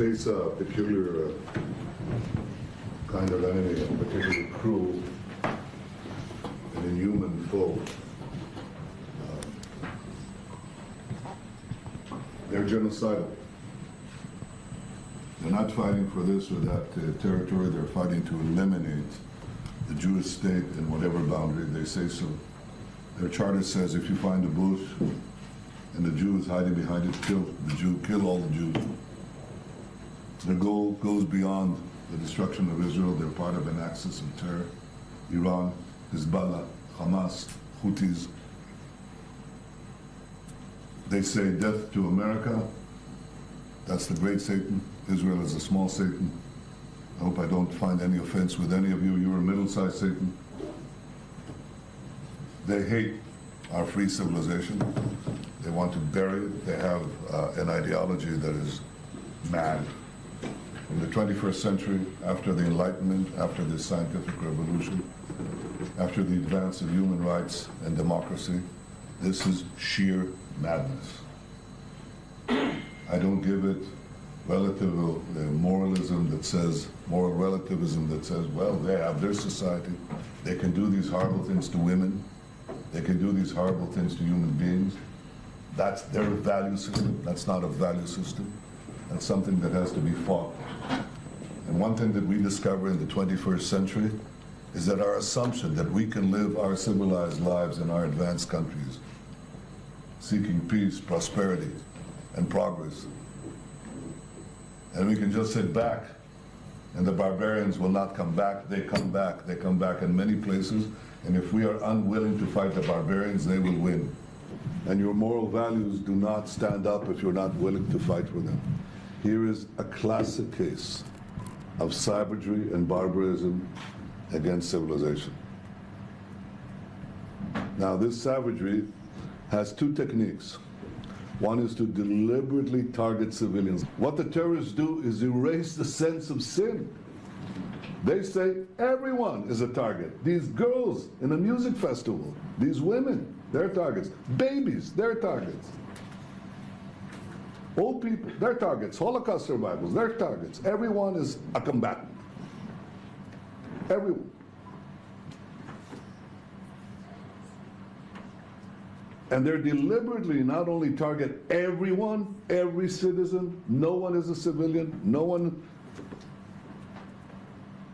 face a peculiar kind of enemy, a particularly cruel and inhuman foe. They're genocidal. They're not fighting for this or that territory. They're fighting to eliminate the Jewish state in whatever boundary they say so. Their charter says if you find a bush and the Jew is hiding behind it, kill the Jew, kill all the Jews. Their goal goes beyond the destruction of Israel. They're part of an axis of terror. Iran, Hezbollah, Hamas, Houthis. They say death to America. That's the great Satan. Israel is a small Satan. I hope I don't find any offense with any of you. You're a middle-sized Satan. They hate our free civilization. They want to bury it. They have an ideology that is mad. In the 21st century, after the Enlightenment, after the scientific revolution, after the advance of human rights and democracy, this is sheer madness. I don't give it relative moralism that says, moral relativism that says, well, they have their society. They can do these horrible things to women. They can do these horrible things to human beings. That's their value system. That's not a value system. That's something that has to be fought. And one thing that we discover in the 21st century is that our assumption that we can live our civilized lives in our advanced countries, seeking peace, prosperity, and progress, and we can just sit back and the barbarians will not come back. They come back. They come back in many places. And if we are unwilling to fight the barbarians, they will win. And your moral values do not stand up if you're not willing to fight for them. Here is a classic case of savagery and barbarism against civilization. Now, this savagery has two techniques. One is to deliberately target civilians. What the terrorists do is erase the sense of sin. They say everyone is a target. These girls in a music festival, these women, they're targets. Babies, they're targets. Old people, they're targets. Holocaust survivors, they're targets. Everyone is a combatant. Everyone. And they're deliberately not only target everyone, every citizen, no one is a civilian, no one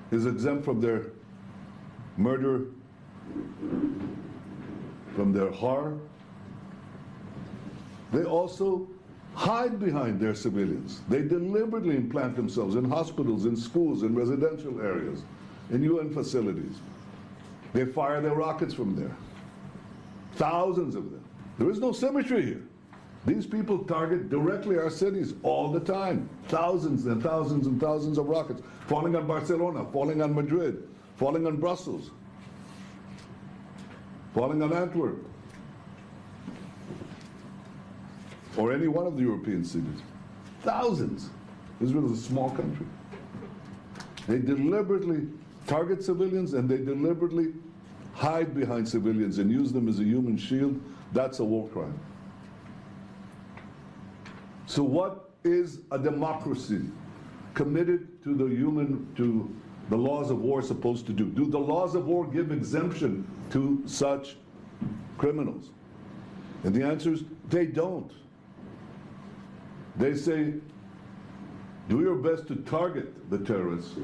is exempt from their murder, from their horror. They also hide behind their civilians. They deliberately implant themselves in hospitals, in schools, in residential areas, in UN facilities. They fire their rockets from there. Thousands of them. There is no symmetry here. These people target directly our cities all the time. Thousands and thousands and thousands of rockets falling on Barcelona, falling on Madrid, falling on Brussels, falling on Antwerp, or any one of the European cities. Thousands. Israel is a small country. They deliberately target civilians and they deliberately hide behind civilians and use them as a human shield. That's a war crime. So what is a democracy committed to the laws of war supposed to do? Do the laws of war give exemption to such criminals? And the answer is they don't. They say, do your best to target the terrorists.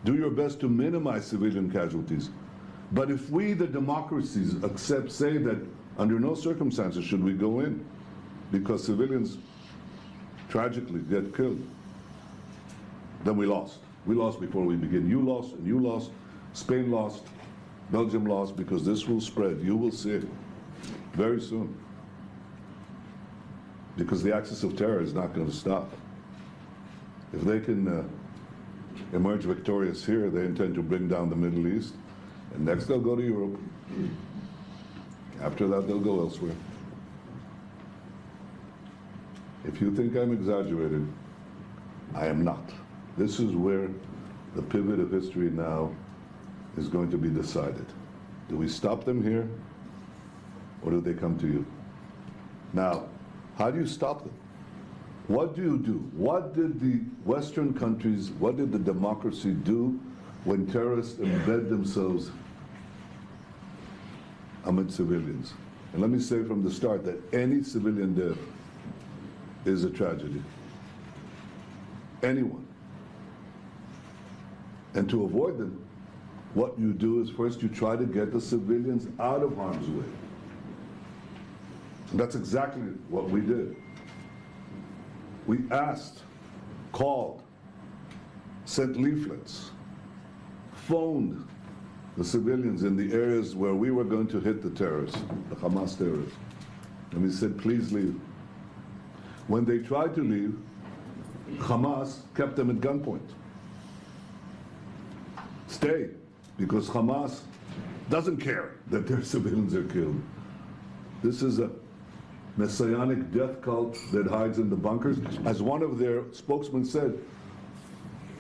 Do your best to minimize civilian casualties. But if we, the democracies, say that under no circumstances should we go in, because civilians tragically get killed, then we lost. We lost before we begin. You lost, and you lost. Spain lost. Belgium lost, because this will spread. You will see it very soon. Because the axis of terror is not going to stop. If they can emerge victorious here, they intend to bring down the Middle East. And next they'll go to Europe. After that, they'll go elsewhere. If you think I'm exaggerated, I am not. This is where the pivot of history now is going to be decided. Do we stop them here, or do they come to you? Now, how do you stop them? What do you do? What did the Western countries, what did the democracy do when terrorists embed themselves amid civilians? And let me say from the start that any civilian death is a tragedy. Anyone. And to avoid them, what you do is first you try to get the civilians out of harm's way. And that's exactly what we did. We asked, called, sent leaflets, phoned the civilians in the areas where we were going to hit the terrorists, the Hamas terrorists. And we said, please leave. When they tried to leave, Hamas kept them at gunpoint. Stay, because Hamas doesn't care that their civilians are killed. This is a messianic death cult that hides in the bunkers. As one of their spokesmen said,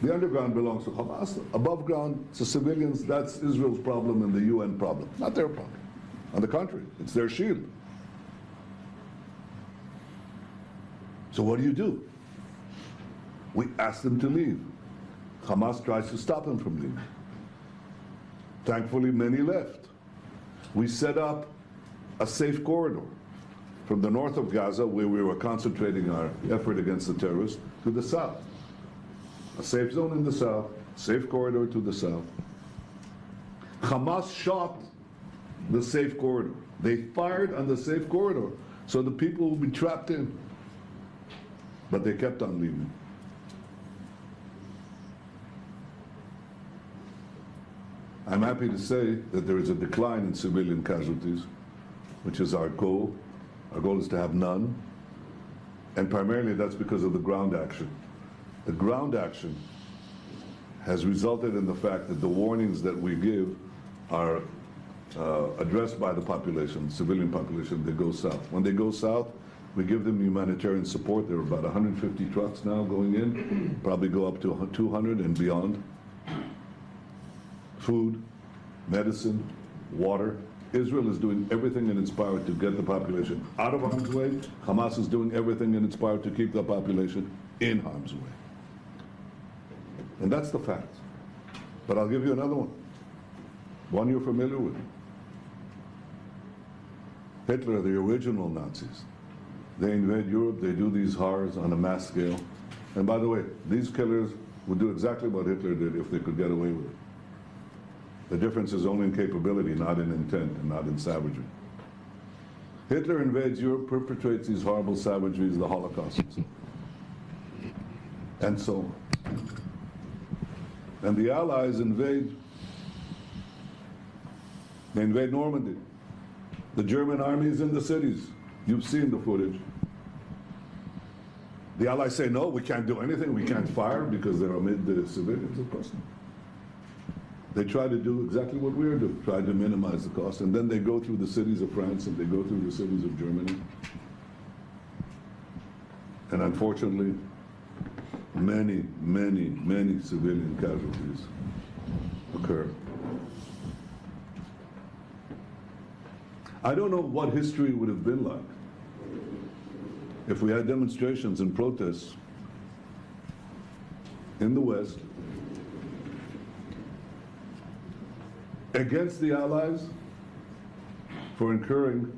the underground belongs to Hamas. Above ground, it's the civilians. That's Israel's problem and the UN problem, not their problem. On the contrary, it's their shield. So what do? We ask them to leave. Hamas tries to stop them from leaving. Thankfully, many left. We set up a safe corridor from the north of Gaza, where we were concentrating our effort against the terrorists, to the south. A safe zone in the south, safe corridor to the south. Hamas shot the safe corridor. They fired on the safe corridor, so the people would be trapped in. But they kept on leaving. I'm happy to say that there is a decline in civilian casualties, which is our goal. Our goal is to have none. And primarily that's because of the ground action. The ground action has resulted in the fact that the warnings that we give are addressed by the population, civilian population. They go south. When they go south, we give them humanitarian support. There are about 150 trucks now going in, probably go up to 200 and beyond. Food, medicine, water. Israel is doing everything in its power to get the population out of harm's way. Hamas is doing everything in its power to keep the population in harm's way. And that's the fact. But I'll give you another one you're familiar with. Hitler, the original Nazis. They invade Europe, they do these horrors on a mass scale. And by the way, these killers would do exactly what Hitler did if they could get away with it. The difference is only in capability, not in intent and not in savagery. Hitler invades Europe, perpetrates these horrible savageries, the Holocaust, and so on. And the Allies invade. They invade Normandy. The German army is in the cities. You've seen the footage. The Allies say, no, we can't do anything, we can't fire because they're amid the civilians, of course not. They try to do exactly what we're doing, try to minimize the cost, and then they go through the cities of France and they go through the cities of Germany. And unfortunately, many, many, many civilian casualties occur. I don't know what history would have been like if we had demonstrations and protests in the West against the Allies for incurring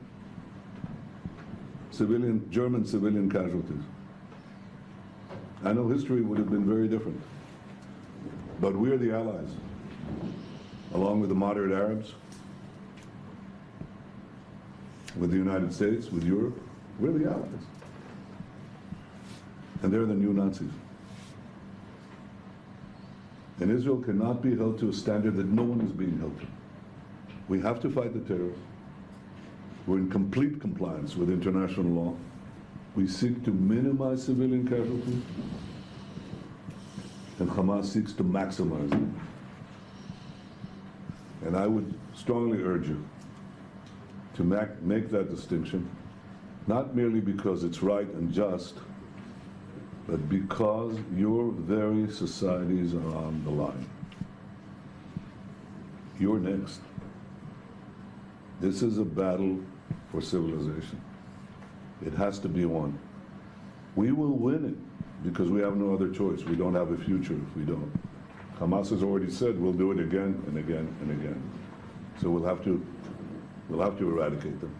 German civilian casualties. I know history would have been very different, but we're the Allies, along with the moderate Arabs, with the United States, with Europe. We're the Allies. And they're the new Nazis. And Israel cannot be held to a standard that no one is being held to. We have to fight the terrorists. We're in complete compliance with international law. We seek to minimize civilian casualties, and Hamas seeks to maximize them. And I would strongly urge you to make that distinction, not merely because it's right and just, but because your very societies are on the line. You're next. This is a battle for civilization. It has to be won. We will win it because we have no other choice. We don't have a future if we don't. Hamas has already said we'll do it again and again and again. So we'll have to eradicate them.